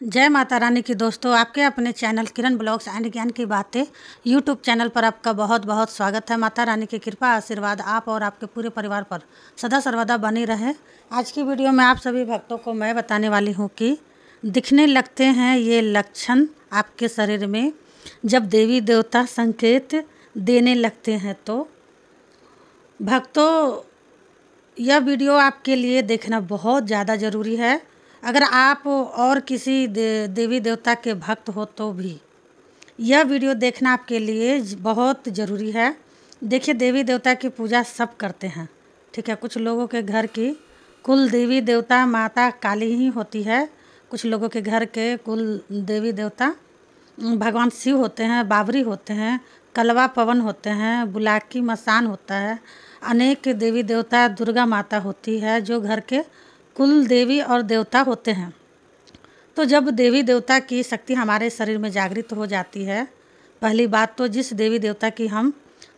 जय माता रानी की दोस्तों, आपके अपने चैनल किरण ब्लॉग्स एंड ज्ञान की बातें यूट्यूब चैनल पर आपका बहुत बहुत स्वागत है। माता रानी की कृपा आशीर्वाद आप और आपके पूरे परिवार पर सदा सर्वदा बनी रहे। आज की वीडियो में आप सभी भक्तों को मैं बताने वाली हूँ कि दिखने लगते हैं ये लक्षण आपके शरीर में जब देवी देवता संकेत देने लगते हैं। तो भक्तों, यह वीडियो आपके लिए देखना बहुत ज़्यादा ज़रूरी है। अगर आप और किसी देवी देवता के भक्त हो तो भी यह वीडियो देखना आपके लिए बहुत ज़रूरी है। देखिए, देवी देवता की पूजा सब करते हैं, ठीक है। कुछ लोगों के घर की कुल देवी देवता माता काली ही होती है। कुछ लोगों के घर के कुल देवी देवता भगवान शिव होते हैं, बाबरी होते हैं, कलवा पवन होते हैं, बुलाकी मसान होता है। अनेक देवी देवता दुर्गा माता होती है जो घर के कुल देवी और देवता होते हैं। तो जब देवी देवता की शक्ति हमारे शरीर में जागृत हो जाती है, पहली बात तो जिस देवी देवता की हम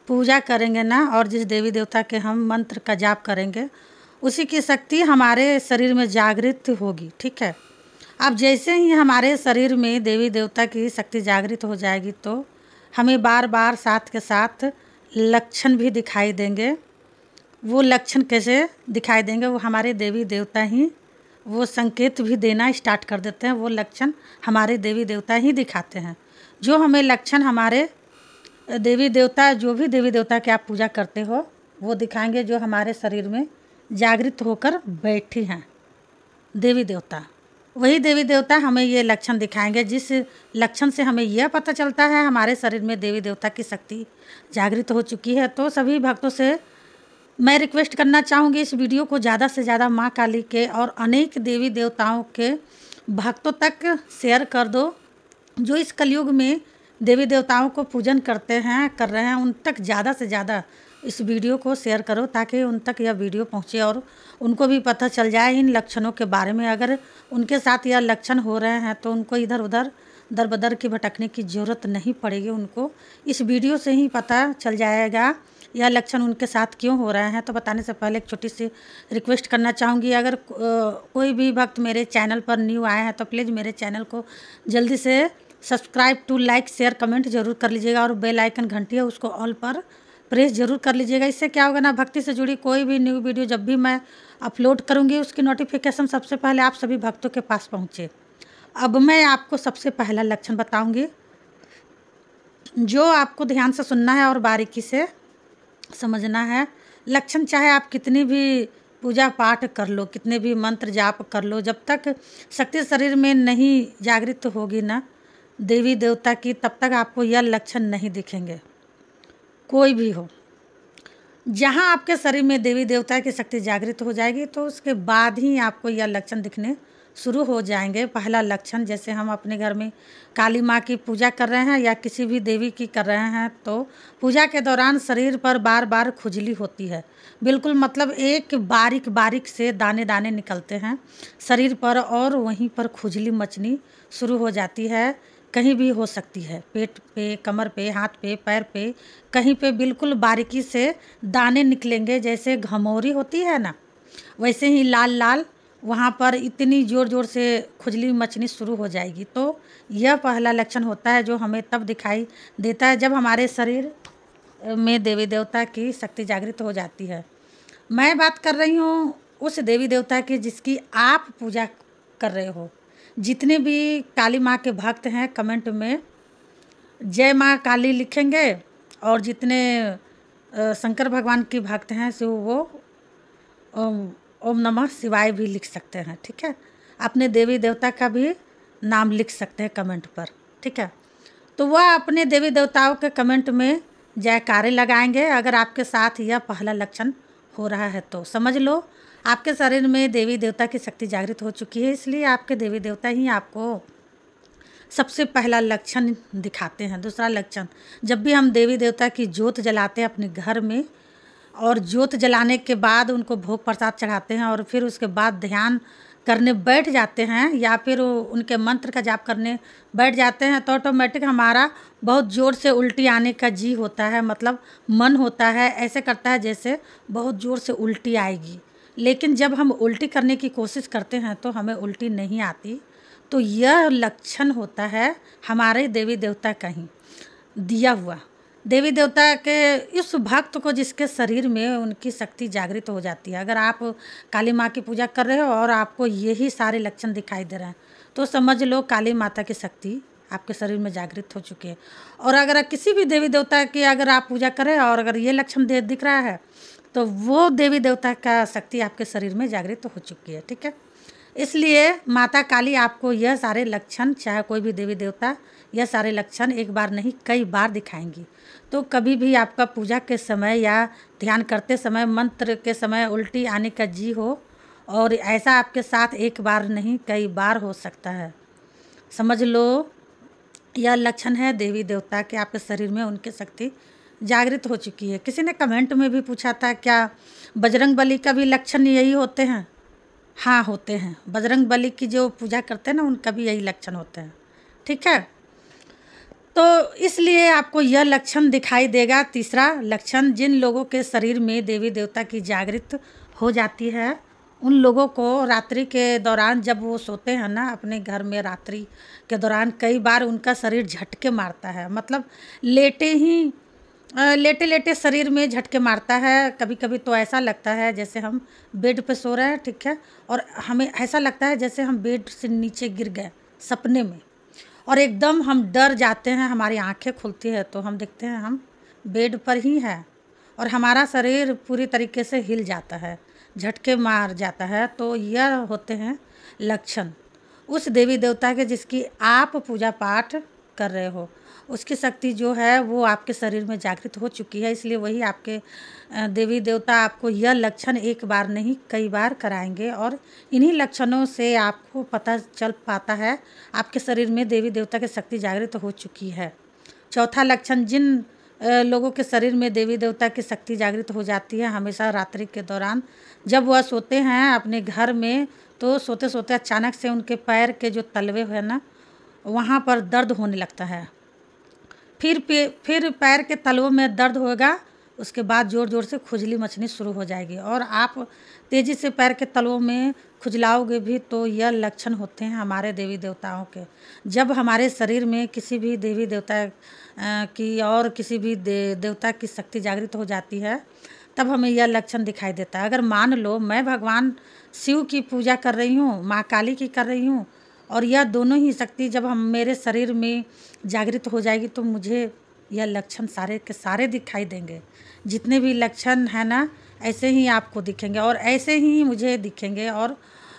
पूजा करेंगे ना, और जिस देवी देवता के हम मंत्र का जाप करेंगे, उसी की शक्ति हमारे शरीर में जागृत होगी, ठीक है। अब जैसे ही हमारे शरीर में देवी देवता की शक्ति जागृत हो जाएगी तो हमें बार बार साथ के साथ लक्षण भी दिखाई देंगे। वो लक्षण कैसे दिखाई देंगे? वो हमारे देवी देवता ही वो संकेत भी देना स्टार्ट कर देते हैं। वो लक्षण हमारे देवी देवता ही दिखाते हैं। जो हमें लक्षण हमारे देवी देवता, जो भी देवी देवता की आप पूजा करते हो, वो दिखाएंगे जो हमारे शरीर में जागृत होकर बैठी हैं देवी देवता। वही देवी देवता हमें ये लक्षण दिखाएंगे, जिस लक्षण से हमें यह पता चलता है हमारे शरीर में देवी देवता की शक्ति जागृत हो चुकी है। तो सभी भक्तों से मैं रिक्वेस्ट करना चाहूँगी, इस वीडियो को ज़्यादा से ज़्यादा माँ काली के और अनेक देवी देवताओं के भक्तों तक शेयर कर दो। जो इस कलयुग में देवी देवताओं को पूजन कर रहे हैं, उन तक ज़्यादा से ज़्यादा इस वीडियो को शेयर करो, ताकि उन तक यह वीडियो पहुँचे और उनको भी पता चल जाए इन लक्षणों के बारे में। अगर उनके साथ यह लक्षण हो रहे हैं तो उनको इधर उधर दर बदर की भटकने की ज़रूरत नहीं पड़ेगी। उनको इस वीडियो से ही पता चल जाएगा यह लक्षण उनके साथ क्यों हो रहे हैं। तो बताने से पहले एक छोटी सी रिक्वेस्ट करना चाहूँगी, अगर कोई भी भक्त मेरे चैनल पर न्यू आए हैं तो प्लीज़ मेरे चैनल को जल्दी से subscribe to like share comment ज़रूर कर लीजिएगा, और बेल आइकन घंटी है उसको ऑल पर प्रेस ज़रूर कर लीजिएगा। इससे क्या होगा ना, भक्ति से जुड़ी कोई भी न्यू वीडियो जब भी मैं अपलोड करूँगी उसकी नोटिफिकेशन सबसे पहले आप सभी भक्तों के पास पहुँचे। अब मैं आपको सबसे पहला लक्षण बताऊँगी, जो आपको ध्यान से सुनना है और बारीकी से समझना है। लक्षण चाहे आप कितनी भी पूजा पाठ कर लो, कितने भी मंत्र जाप कर लो, जब तक शक्ति शरीर में नहीं जागृत होगी ना देवी देवता की, तब तक आपको यह लक्षण नहीं दिखेंगे। कोई भी हो, जहाँ आपके शरीर में देवी देवता की शक्ति जागृत हो जाएगी तो उसके बाद ही आपको यह लक्षण दिखने शुरू हो जाएंगे। पहला लक्षण, जैसे हम अपने घर में काली माँ की पूजा कर रहे हैं या किसी भी देवी की कर रहे हैं, तो पूजा के दौरान शरीर पर बार बार खुजली होती है। बिल्कुल मतलब एक बारीक बारीक से दाने दाने निकलते हैं शरीर पर, और वहीं पर खुजली मचनी शुरू हो जाती है। कहीं भी हो सकती है, पेट पे, कमर पे, हाथ पे, पैर पे, कहीं पे बिल्कुल बारीकी से दाने निकलेंगे। जैसे घमौरी होती है ना, वैसे ही लाल लाल वहाँ पर इतनी ज़ोर ज़ोर से खुजली मचनी शुरू हो जाएगी। तो यह पहला लक्षण होता है जो हमें तब दिखाई देता है जब हमारे शरीर में देवी देवता की शक्ति जागृत हो जाती है। मैं बात कर रही हूँ उस देवी देवता की जिसकी आप पूजा कर रहे हो। जितने भी काली माँ के भक्त हैं कमेंट में जय माँ काली लिखेंगे, और जितने शंकर भगवान की भक्त हैं सो वो ओम नमः शिवाय भी लिख सकते हैं, ठीक है। अपने देवी देवता का भी नाम लिख सकते हैं कमेंट पर, ठीक है। तो वह अपने देवी देवताओं के कमेंट में जयकारे लगाएंगे। अगर आपके साथ यह पहला लक्षण हो रहा है तो समझ लो आपके शरीर में देवी देवता की शक्ति जागृत हो चुकी है। इसलिए आपके देवी देवता ही आपको सबसे पहला लक्षण दिखाते हैं। दूसरा लक्षण, जब भी हम देवी देवता की जोत जलाते हैं अपने घर में, और जोत जलाने के बाद उनको भोग प्रसाद चढ़ाते हैं और फिर उसके बाद ध्यान करने बैठ जाते हैं या फिर उनके मंत्र का जाप करने बैठ जाते हैं, तो ऑटोमेटिक हमारा बहुत ज़ोर से उल्टी आने का जी होता है। मतलब मन होता है, ऐसे करता है जैसे बहुत ज़ोर से उल्टी आएगी। लेकिन जब हम उल्टी करने की कोशिश करते हैं तो हमें उल्टी नहीं आती। तो यह लक्षण होता है हमारे देवी देवता का ही दिया हुआ। देवी देवता के इस भक्त को जिसके शरीर में उनकी शक्ति जागृत हो जाती है। अगर आप काली माँ की पूजा कर रहे हो और आपको यही सारे लक्षण दिखाई दे रहे हैं तो समझ लो काली माता की शक्ति आपके शरीर में जागृत हो चुकी है। और अगर किसी भी देवी देवता की अगर आप पूजा करें और अगर ये लक्षण दिख रहा है तो वो देवी देवता का शक्ति आपके शरीर में जागृत हो चुकी है। ठीक है, इसलिए माता काली आपको यह सारे लक्षण, चाहे कोई भी देवी देवता, यह सारे लक्षण एक बार नहीं कई बार दिखाएंगी। तो कभी भी आपका पूजा के समय या ध्यान करते समय, मंत्र के समय उल्टी आने का जी हो और ऐसा आपके साथ एक बार नहीं कई बार हो सकता है, समझ लो यह लक्षण है देवी देवता के आपके शरीर में उनकी शक्ति जागृत हो चुकी है। किसी ने कमेंट में भी पूछा था क्या बजरंग बली का भी लक्षण यही होते हैं? हाँ होते हैं, बजरंग बली की जो पूजा करते हैं ना उनका भी यही लक्षण होते हैं। ठीक है, तो इसलिए आपको यह लक्षण दिखाई देगा। तीसरा लक्षण, जिन लोगों के शरीर में देवी देवता की जागृत हो जाती है उन लोगों को रात्रि के दौरान जब वो सोते हैं ना अपने घर में, रात्रि के दौरान कई बार उनका शरीर झटके मारता है। मतलब लेटे लेटे शरीर में झटके मारता है। कभी कभी तो ऐसा लगता है जैसे हम बेड पे सो रहे हैं, ठीक है, और हमें ऐसा लगता है जैसे हम बेड से नीचे गिर गए सपने में, और एकदम हम डर जाते हैं। हमारी आंखें खुलती है तो हम देखते हैं हम बेड पर ही हैं और हमारा शरीर पूरी तरीके से हिल जाता है, झटके मार जाता है। तो यह होते हैं लक्षण उस देवी देवता के जिसकी आप पूजा पाठ कर रहे हो। उसकी शक्ति जो है वो आपके शरीर में जागृत हो चुकी है, इसलिए वही आपके देवी देवता आपको यह लक्षण एक बार नहीं कई बार कराएंगे। और इन्हीं लक्षणों से आपको पता चल पाता है आपके शरीर में देवी देवता की शक्ति जागृत हो चुकी है। चौथा लक्षण, जिन लोगों के शरीर में देवी देवता की शक्ति जागृत हो जाती है हमेशा रात्रि के दौरान, जब वह सोते हैं अपने घर में तो सोते सोते अचानक से उनके पैर के जो तलवे है ना वहाँ पर दर्द होने लगता है। फिर पैर के तलवों में दर्द होगा, उसके बाद ज़ोर ज़ोर से खुजली मचनी शुरू हो जाएगी और आप तेज़ी से पैर के तलवों में खुजलाओगे भी, तो यह लक्षण होते हैं हमारे देवी देवताओं के। जब हमारे शरीर में किसी भी देवी देवता की और किसी भी देवता की शक्ति जागृत हो जाती है तब हमें यह लक्षण दिखाई देता है। अगर मान लो मैं भगवान शिव की पूजा कर रही हूँ, माँ काली की कर रही हूँ, और यह दोनों ही शक्ति जब हम मेरे शरीर में जागृत हो जाएगी तो मुझे यह लक्षण सारे के सारे दिखाई देंगे। जितने भी लक्षण हैं ना ऐसे ही आपको दिखेंगे और ऐसे ही मुझे दिखेंगे और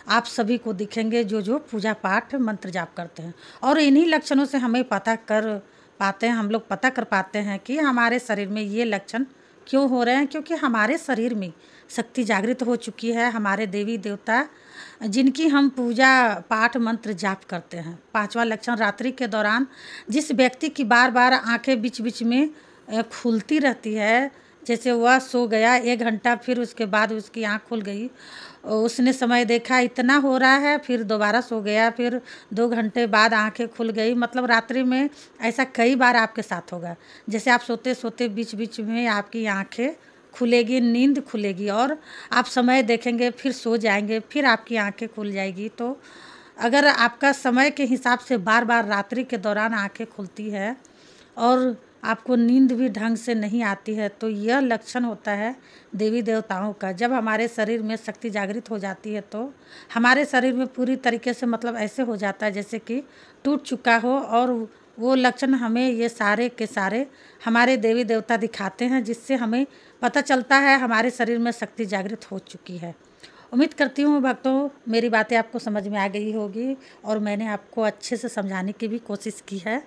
आप सभी को दिखेंगे जो जो पूजा पाठ मंत्र जाप करते हैं। और इन्हीं लक्षणों से हमें पता कर पाते हैं कि हमारे शरीर में ये लक्षण क्यों हो रहे हैं, क्योंकि हमारे शरीर में शक्ति जागृत हो चुकी है। हमारे देवी देवता जिनकी हम पूजा पाठ मंत्र जाप करते हैं। पांचवा लक्षण, रात्रि के दौरान जिस व्यक्ति की बार बार आंखें बीच बीच में खुलती रहती है, जैसे वह सो गया 1 घंटा फिर उसके बाद उसकी आँख खुल गई, उसने समय देखा इतना हो रहा है, फिर दोबारा सो गया, फिर 2 घंटे बाद आंखें खुल गई। मतलब रात्रि में ऐसा कई बार आपके साथ होगा। जैसे आप सोते सोते बीच बीच में आपकी आंखें खुलेगी, नींद खुलेगी और आप समय देखेंगे, फिर सो जाएंगे, फिर आपकी आंखें खुल जाएगी। तो अगर आपका समय के हिसाब से बार बार रात्रि के दौरान आंखें खुलती है और आपको नींद भी ढंग से नहीं आती है तो यह लक्षण होता है देवी देवताओं का। जब हमारे शरीर में शक्ति जागृत हो जाती है तो हमारे शरीर में पूरी तरीके से मतलब ऐसे हो जाता है जैसे कि टूट चुका हो, और वो लक्षण हमें ये सारे के सारे हमारे देवी देवता दिखाते हैं, जिससे हमें पता चलता है हमारे शरीर में शक्ति जागृत हो चुकी है। उम्मीद करती हूँ भक्तों मेरी बातें आपको समझ में आ गई होगी और मैंने आपको अच्छे से समझाने की भी कोशिश की है।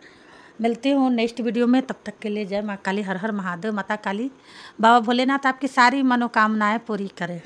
मिलती हूँ नेक्स्ट वीडियो में, तब तक के लिए जय माँ काली, हर हर महादेव। माता काली बाबा भोलेनाथ आपकी सारी मनोकामनाएं पूरी करें।